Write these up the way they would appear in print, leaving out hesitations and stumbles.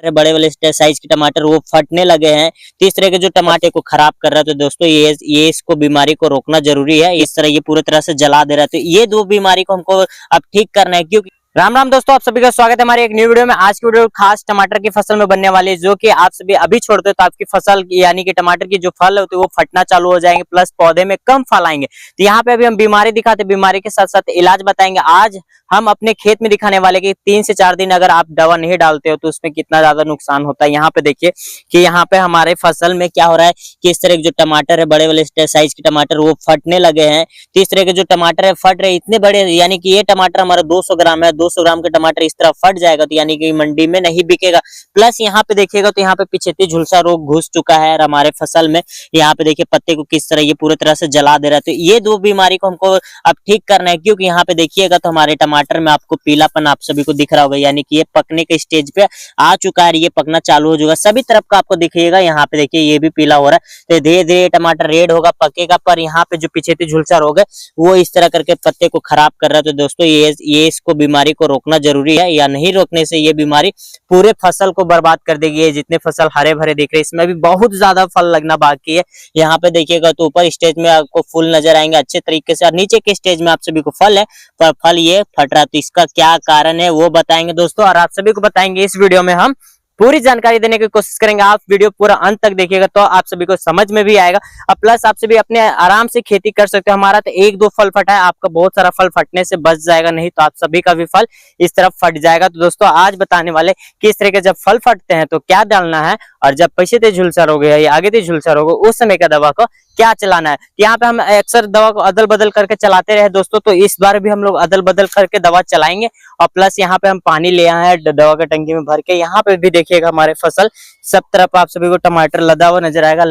बड़े वाले साइज के टमाटर वो फटने लगे हैं। तो इस तरह के जो टमाटर को खराब कर रहा है, तो दोस्तों ये इसको बीमारी को रोकना जरूरी है। इस तरह ये पूरी तरह से जला दे रहा है, तो ये दो बीमारी को हमको अब ठीक करना है। क्योंकि राम राम दोस्तों, आप सभी का स्वागत है हमारे एक न्यू वीडियो में। आज की वीडियो खास टमाटर की फसल में बनने वाली है, जो कि आप सभी अभी छोड़ते हो तो आपकी फसल यानी कि टमाटर की जो फल होती है वो फटना चालू हो जाएंगे, प्लस पौधे में कम फल आएंगे। तो यहाँ पे अभी हम बीमारी दिखाते, बीमारी के साथ साथ इलाज बताएंगे। आज हम अपने खेत में दिखाने वाले कि 3 से 4 दिन अगर आप दवा नहीं डालते हो तो उसमें कितना ज्यादा नुकसान होता है। यहाँ पे देखिए कि यहाँ पे हमारे फसल में क्या हो रहा है कि इस तरह के जो टमाटर है, बड़े वाले साइज के टमाटर वो फटने लगे हैं। तो इस तरह के जो टमाटर है फट रहे इतने बड़े, यानी कि ये टमाटर हमारा 200 ग्राम है, 200 ग्राम का टमाटर इस तरह फट जाएगा तो यानी कि मंडी में नहीं बिकेगा। प्लस यहाँ पे देखिएगा तो यहाँ पे पिछेती झुलसा रोग घुस चुका है हमारे फसल में। यहाँ पे देखिए पत्ते को किस तरह ये पूरी तरह से जला दे रहा है। तो ये दो बीमारी को हमको अब ठीक करना है। क्योंकि यहाँ पे देखिएगा तो हमारे टमाटर में आपको पीलापन आप सभी को दिख रहा होगा, यानी कि ये पकने के स्टेज पे आ चुका है, ये पकना चालू हो जाएगा। सभी तरफ का आपको दिखिएगा, यहाँ पे देखिए ये भी पीला हो रहा है। तो धीरे धीरे टमाटर रेड होगा, पकेगा। पर यहाँ पे जो पिछेती झुलसा रोग है वो इस तरह करके पत्ते को खराब कर रहा है। तो दोस्तों ये इसको बीमारी को रोकना जरूरी है, या नहीं रोकने से ये बीमारी पूरे फसल को बर्बाद कर देगी। ये जितने फसल हरे भरे दिख रहे हैं इसमें भी बहुत ज्यादा फल लगना बाकी है। यहाँ पे देखिएगा तो ऊपर स्टेज में आपको फूल नजर आएंगे अच्छे तरीके से, और नीचे के स्टेज में आप सभी को फल है पर फल ये फट रहा है। तो इसका क्या कारण है वो बताएंगे दोस्तों, और आप सभी को बताएंगे। इस वीडियो में हम पूरी जानकारी देने की कोशिश करेंगे। आप वीडियो पूरा अंत तक देखिएगा तो आप सभी को समझ में भी आएगा, और प्लस आप सभी अपने आराम से खेती कर सकते हो। हमारा तो 1-2 फल फटा है, आपका बहुत सारा फल फटने से बच जाएगा, नहीं तो आप सभी का भी फल इस तरफ फट जाएगा। तो दोस्तों आज बताने वाले किस तरह के जब फल फटते हैं तो क्या डालना है, और जब पीछे झुलसा रोग है या आगे झुलसा रोग उस समय का दवा को क्या चलाना है। यहाँ पे हम अक्सर दवा को अदल बदल करके चलाते रहे दोस्तों, तो इस बार भी हम लोग अदल बदल करके दवा चलाएंगे। और प्लस यहाँ पे हम पानी ले आए हैं दवा के टंकी में भर के। यहाँ पे भी देखिएगा हमारे फसल सब तरफ आप सभी को टमाटर लदा हुआ नजर आएगा।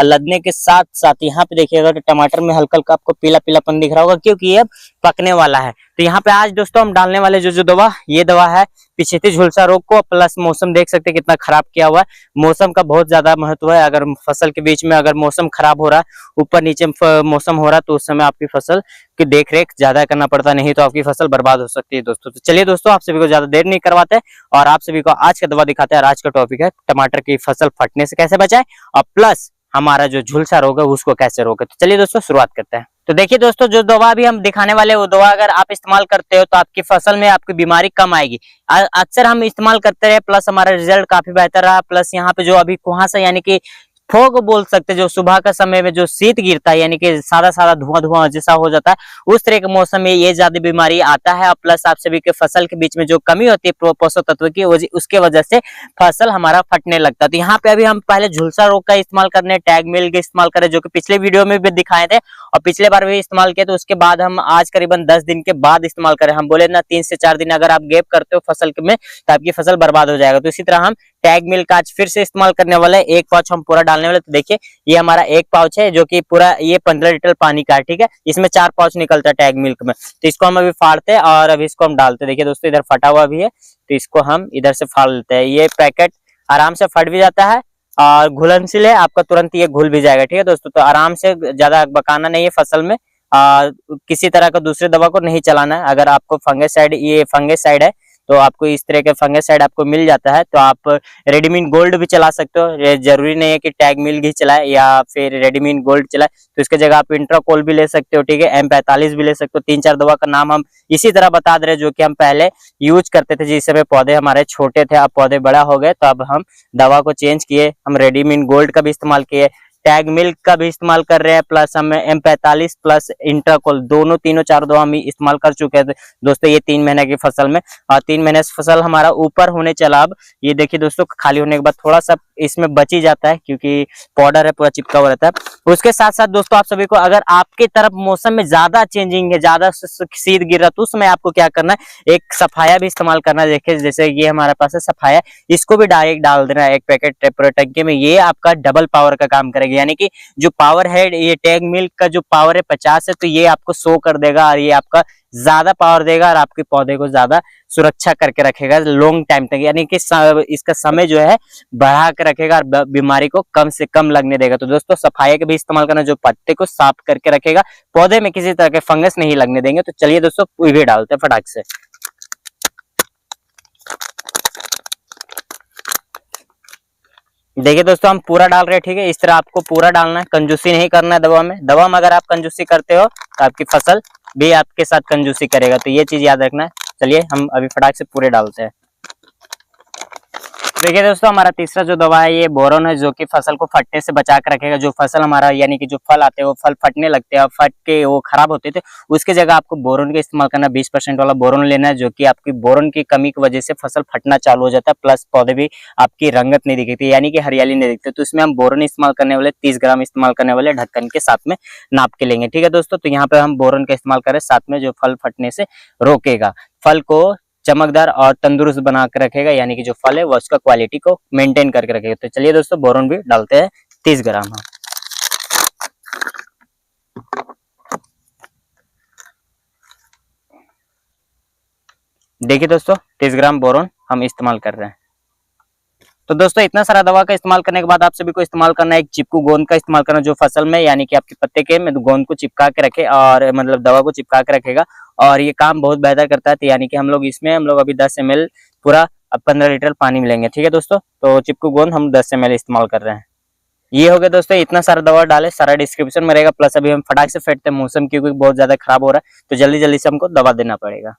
लदने के साथ साथ यहाँ पे देखिएगा तो टमाटर में हल्का हल्का आपको पीला पीलापन दिख रहा होगा, क्योंकि ये पकने वाला है। तो यहाँ पे आज दोस्तों हम डालने वाले जो दवा, ये दवा है पिछेती झुलसा रोग को। प्लस मौसम देख सकते हैं कितना खराब किया हुआ है, मौसम का बहुत ज्यादा महत्व है। अगर फसल के बीच में अगर मौसम खराब हो रहा है, ऊपर नीचे मौसम हो रहा है, तो उस समय आपकी फसल की देख रेख ज्यादा करना पड़ता, नहीं तो आपकी फसल बर्बाद हो सकती है दोस्तों। तो चलिए दोस्तों आप सभी को ज्यादा देर नहीं करवाते और आप सभी को आज का दवा दिखाते हैं। आज का टॉपिक है टमाटर की फसल फटने से कैसे बचाएं, और प्लस हमारा जो झुलसा रोग है उसको कैसे रोके। तो चलिए दोस्तों शुरुआत करते हैं। तो देखिए दोस्तों, जो दवा भी हम दिखाने वाले वो दवा अगर आप इस्तेमाल करते हो तो आपकी फसल में आपकी बीमारी कम आएगी। अक्सर हम इस्तेमाल करते रहे, प्लस हमारा रिजल्ट काफी बेहतर रहा। प्लस यहाँ पे जो अभी कुहासा यानी कि फॉग बोल सकते, जो सुबह का समय में जो शीत गिरता है यानी कि सादा सादा धुआं धुआं जैसा हो जाता है, उस तरह के मौसम में ये ज्यादा बीमारी आता है। और प्लस आप सभी के फसल के बीच में जो कमी होती है पोषक तत्व की, उसके वजह से फसल हमारा फटने लगता है। तो यहाँ पे अभी हम पहले झुलसा रोग का इस्तेमाल करने, टैग मिल का इस्तेमाल करें, जो कि पिछले वीडियो में भी दिखाए थे और पिछले बार भी इस्तेमाल किया। तो उसके बाद हम आज करीबन 10 दिन के बाद इस्तेमाल करें। हम बोले ना 3 से 4 दिन अगर आप गैप करते हो फसल में तो आपकी फसल बर्बाद हो जाएगा। तो इसी तरह हम टैग मिल का आज फिर से इस्तेमाल करने वाला है। 1 पाउच हम पूरा डालने वाले। तो देखिए ये हमारा 1 पाउच है, जो कि पूरा ये 15 लीटर पानी का है, ठीक है। इसमें 4 पाउच निकलता है टैग मिल्क में। तो इसको हम अभी फाड़ते हैं और अभी इसको हम डालते हैं। देखिए दोस्तों इधर फटा हुआ भी है, तो इसको हम इधर से फाड़ लेते हैं। ये पैकेट आराम से फट भी जाता है और घुलनशील है, आपका तुरंत ये घुल भी जाएगा, ठीक है दोस्तों। तो आराम से, ज्यादा बकाना नहीं है फसल में। किसी तरह का दूसरे दवा को नहीं चलाना है। अगर आपको फंगिसाइड, ये फंगिसाइड है तो आपको इस तरह के फंगिसाइड आपको मिल जाता है, तो आप रेडीमीन गोल्ड भी चला सकते हो। जरूरी नहीं है कि टैग मिल ही चलाए या फिर रेडीमीन गोल्ड चलाए, तो इसके जगह आप इंट्राकोल भी ले सकते हो, ठीक है। M45 भी ले सकते हो। 3-4 दवा का नाम हम इसी तरह बता दे रहे जो कि हम पहले यूज करते थे, जिस समय पौधे हमारे छोटे थे। अब पौधे बड़ा हो गए तो अब हम दवा को चेंज किए, हम रेडीमीन गोल्ड का भी इस्तेमाल किए, टैग मिल्क का भी इस्तेमाल कर रहे हैं, प्लस हम M45 प्लस इंट्राकोल दोनों तीनों 4 दवा हम इस्तेमाल कर चुके थे दोस्तों ये 3 महीने की फसल में। और 3 महीने से फसल हमारा ऊपर होने चला। अब ये देखिए दोस्तों, खाली होने के बाद थोड़ा सा इसमें बच ही जाता है, क्योंकि पाउडर है पूरा चिपका हुआ रहता है। उसके साथ साथ दोस्तों आप सभी को, अगर आपके तरफ मौसम में ज्यादा चेंजिंग है, ज्यादा शीत गिर रहा, तो उस समय आपको क्या करना है, एक सफाया भी इस्तेमाल करना है। देखिए जैसे ये हमारे पास है सफाया, इसको भी डायरेक्ट डाल देना है 1 पैकेट पूरे टंकी में। ये आपका डबल पावर का काम करेगा, यानी कि जो पावर है, ये टैग मिल्क का जो पावर है 50 है, तो ये आपको 100 कर देगा और ये आपका ज्यादा पावर देगा और आपके पौधे को ज्यादा सुरक्षा करके रखेगा लॉन्ग टाइम तक, यानी कि इसका समय जो है बढ़ा के रखेगा और बीमारी को कम से कम लगने देगा। तो दोस्तों सफाई का भी इस्तेमाल करना, जो पत्ते को साफ करके रखेगा, पौधे में किसी तरह के फंगस नहीं लगने देंगे। तो चलिए दोस्तों ये भी डालते हैं फटाक से। देखिए दोस्तों हम पूरा डाल रहे हैं, ठीक है। इस तरह आपको पूरा डालना है, कंजूसी नहीं करना है दवा में। दवा में अगर आप कंजूसी करते हो तो आपकी फसल भी आपके साथ कंजूसी करेगा, तो ये चीज याद रखना है। चलिए हम अभी फटाक से पूरे डालते हैं। देखिए दोस्तों हमारा तीसरा जो दवा है ये बोरोन है, जो कि फसल को फटने से बचा कर रखेगा। जो फसल हमारा यानी कि जो फल आते हैं वो फल फटने लगते हैं और फट के वो खराब होते थे, उसके जगह आपको बोरोन का इस्तेमाल करना। 20% वाला बोरोन लेना है, जो कि आपकी बोरोन की कमी की वजह से फसल फटना चालू हो जाता है, प्लस पौधे भी आपकी रंगत नहीं दिखती, यानी कि हरियाली नहीं दिखती। तो इसमें हम बोरोन इस्तेमाल करने वाले 30 ग्राम इस्तेमाल करने वाले, ढक्कन के साथ में नाप के लेंगे, ठीक है दोस्तों। तो यहाँ पे हम बोरोन का इस्तेमाल करें साथ में, जो फल फटने से रोकेगा, फल को चमकदार और तंदुरुस्त बना कर रखेगा, यानी कि जो फल है वो उसका क्वालिटी को मेंटेन करके रखेगा। तो चलिए दोस्तों बोरोन भी डालते हैं 30 ग्राम हम। देखिए दोस्तों 30 ग्राम बोरोन हम इस्तेमाल कर रहे हैं। तो दोस्तों इतना सारा दवा का इस्तेमाल करने के बाद आप सभी को इस्तेमाल करना है एक चिपकू गोंद का इस्तेमाल करना, जो फसल में यानी कि आपके पत्ते के में गोंद को चिपका के रखे और मतलब दवा को चिपका के रखेगा, और ये काम बहुत बेहतर करता है। तो यानी कि हम लोग अभी 10 ml पूरा 15 लीटर पानी मिलेंगे, ठीक है दोस्तों। तो चिपकू गोंद हम 10 ml इस्तेमाल कर रहे हैं। ये हो गया दोस्तों, इतना सारा दवा डाले, सारा डिस्क्रिप्शन में रहेगा। प्लस अभी हम फटाक से फेंटते हैं, मौसम क्योंकि बहुत ज्यादा खराब हो रहा है, तो जल्दी जल्दी से हमको दवा देना पड़ेगा।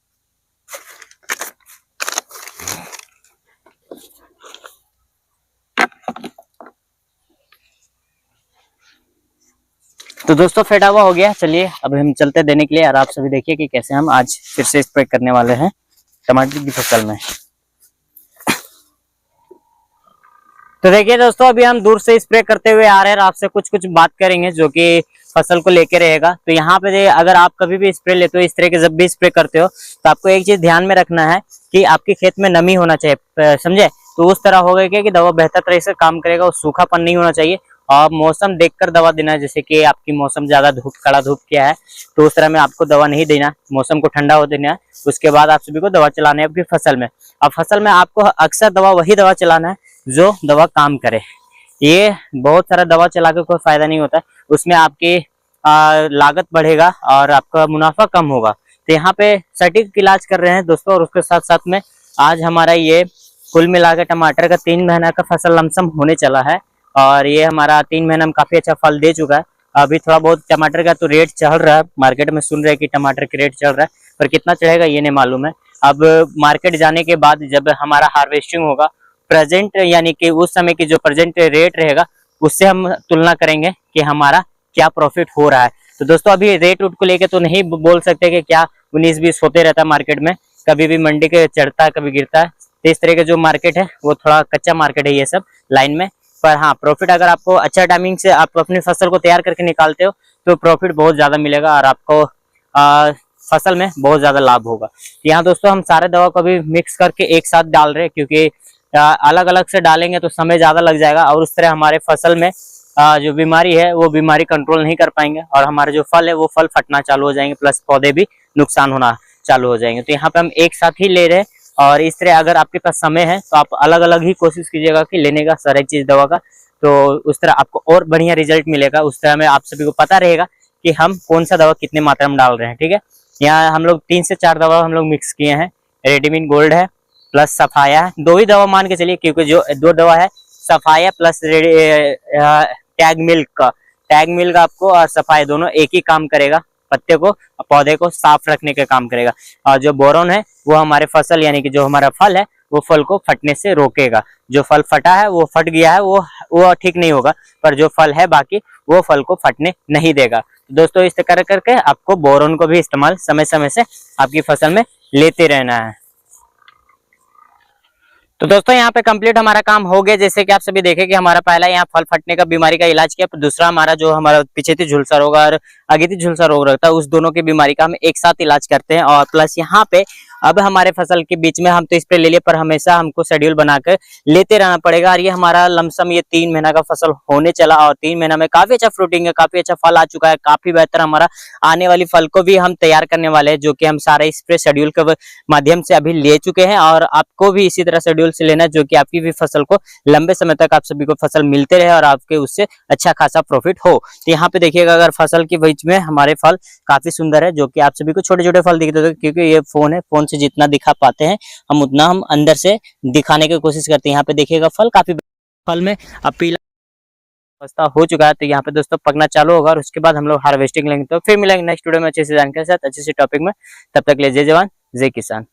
तो दोस्तों फेटा हुआ हो गया, चलिए अब हम चलते देने के लिए, और आप सभी देखिए कि कैसे हम आज फिर से स्प्रे करने वाले हैं टमाटर की फसल में। तो देखिए दोस्तों अभी हम दूर से स्प्रे करते हुए आ रहे हैं, आपसे कुछ कुछ बात करेंगे जो कि फसल को लेके रहेगा। तो यहाँ पे अगर आप कभी भी स्प्रे लेते हो, इस तरह के जब भी स्प्रे करते हो, तो आपको एक चीज ध्यान में रखना है कि आपके खेत में नमी होना चाहिए, समझे। तो उस तरह होगा कि दवा बेहतर तरह से काम करेगा, और सूखापन नहीं होना चाहिए। और मौसम देखकर दवा देना है, जैसे कि आपकी मौसम ज्यादा धूप कड़ा धूप किया है तो उस तरह में आपको दवा नहीं देना, मौसम को ठंडा हो देना है। उसके बाद आप सभी को दवा चलाना है आपकी फसल में। अब फसल में आपको अक्सर वही दवा चलाना है जो दवा काम करे। ये बहुत सारा दवा चला के कोई फायदा नहीं होता है, उसमें आपकी लागत बढ़ेगा और आपका मुनाफा कम होगा। तो यहाँ पे सटीक इलाज कर रहे हैं दोस्तों, और उसके साथ साथ में आज हमारा ये कुल मिला के टमाटर का 3 महीना का फसल लमसम होने चला है, और ये हमारा 3 महीना में काफी अच्छा फल दे चुका है। अभी थोड़ा बहुत टमाटर का तो रेट चढ़ रहा है, मार्केट में सुन रहे हैं कि टमाटर के रेट चढ़ रहा है, पर कितना चढ़ेगा ये नहीं मालूम है। अब मार्केट जाने के बाद जब हमारा हार्वेस्टिंग होगा, प्रेजेंट यानी कि उस समय की जो प्रेजेंट रेट रहेगा उससे हम तुलना करेंगे कि हमारा क्या प्रॉफिट हो रहा है। तो दोस्तों अभी रेट उट को लेके तो नहीं बोल सकते कि क्या 19-20 होते रहता है मार्केट में, कभी भी मंडी के चढ़ता है कभी गिरता है। तो इस तरह के जो मार्केट है वो थोड़ा कच्चा मार्केट है ये सब लाइन में। पर हाँ प्रॉफिट अगर आपको अच्छा टाइमिंग से आप अपनी फसल को तैयार करके निकालते हो तो प्रॉफिट बहुत ज्यादा मिलेगा, और आपको फसल में बहुत ज्यादा लाभ होगा। यहाँ दोस्तों हम सारे दवा को भी मिक्स करके एक साथ डाल रहे हैं, क्योंकि अलग अलग से डालेंगे तो समय ज्यादा लग जाएगा, और उस तरह हमारे फसल में जो बीमारी है वो बीमारी कंट्रोल नहीं कर पाएंगे, और हमारे जो फल है वो फल फटना चालू हो जाएंगे, प्लस पौधे भी नुकसान होना चालू हो जाएंगे। तो यहाँ पे हम एक साथ ही ले रहे हैं, और इस तरह अगर आपके पास समय है तो आप अलग अलग ही कोशिश कीजिएगा कि लेने का सारे चीज दवा का, तो उस तरह आपको और बढ़िया रिजल्ट मिलेगा। उस तरह में आप सभी को पता रहेगा कि हम कौन सा दवा कितने मात्रा में डाल रहे हैं, ठीक है। यहाँ हम लोग 3 से 4 दवा हम लोग मिक्स किए हैं, रेडिमिन गोल्ड है प्लस सफाया है, 2 ही दवा मान के चलिए, क्योंकि जो 2 दवा है सफाया प्लस टैग मिल्क आपको और सफाया दोनों एक ही काम करेगा, पत्ते को पौधे को साफ रखने का काम करेगा। और जो बोरोन है वो हमारे फसल यानी कि जो हमारा फल है वो फल को फटने से रोकेगा। जो फल फटा है वो फट गया है वो ठीक नहीं होगा, पर जो फल है बाकी वो फल को फटने नहीं देगा। दोस्तों इस तरह करके आपको बोरोन को भी इस्तेमाल समय समय से आपकी फसल में लेते रहना है। तो दोस्तों यहाँ पे कंप्लीट हमारा काम हो गया। जैसे कि आप सभी देखें कि हमारा पहला यहाँ फल फटने का बीमारी का इलाज किया, दूसरा हमारा जो हमारा पिछेती झुलसा रोग और अगेती झुलसा रोग रहता है उस दोनों की बीमारी का हम एक साथ इलाज करते हैं। और प्लस यहाँ पे अब हमारे फसल के बीच में हम तो स्प्रे ले लिए, पर हमेशा हमको शेड्यूल बनाकर लेते रहना पड़ेगा। और ये हमारा लमसम ये 3 महीना का फसल होने चला, और 3 महीना में काफी अच्छा फ्रूटिंग है, काफी अच्छा फल आ चुका है, काफी बेहतर हमारा आने वाली फल को भी हम तैयार करने वाले हैं, जो कि हम सारे स्प्रे शेड्यूल के माध्यम से अभी ले चुके हैं। और आपको भी इसी तरह शेड्यूल से लेना है, जो कि आपकी भी फसल को लंबे समय तक आप सभी को फसल मिलते रहे और आपके उससे अच्छा खासा प्रॉफिट हो। तो यहाँ पे देखिएगा अगर फसल के बीच में हमारे फल काफी सुंदर है, जो कि आप सभी को छोटे छोटे फल दिखते थे, क्योंकि ये फोन है, फोन से जितना दिखा पाते हैं हम उतना हम अंदर से दिखाने की कोशिश करते हैं। यहाँ पे देखिएगा फल काफी फल में अब पीला अवस्था हो चुका है, तो यहाँ पे दोस्तों पकना चालू होगा और उसके बाद हम लोग हार्वेस्टिंग लेंगे। तो फिर मिलेंगे नेक्स्ट वीडियो में अच्छे से जानकारी के साथ, अच्छे से टॉपिक में। तब तक के लिए जय जवान जय किसान।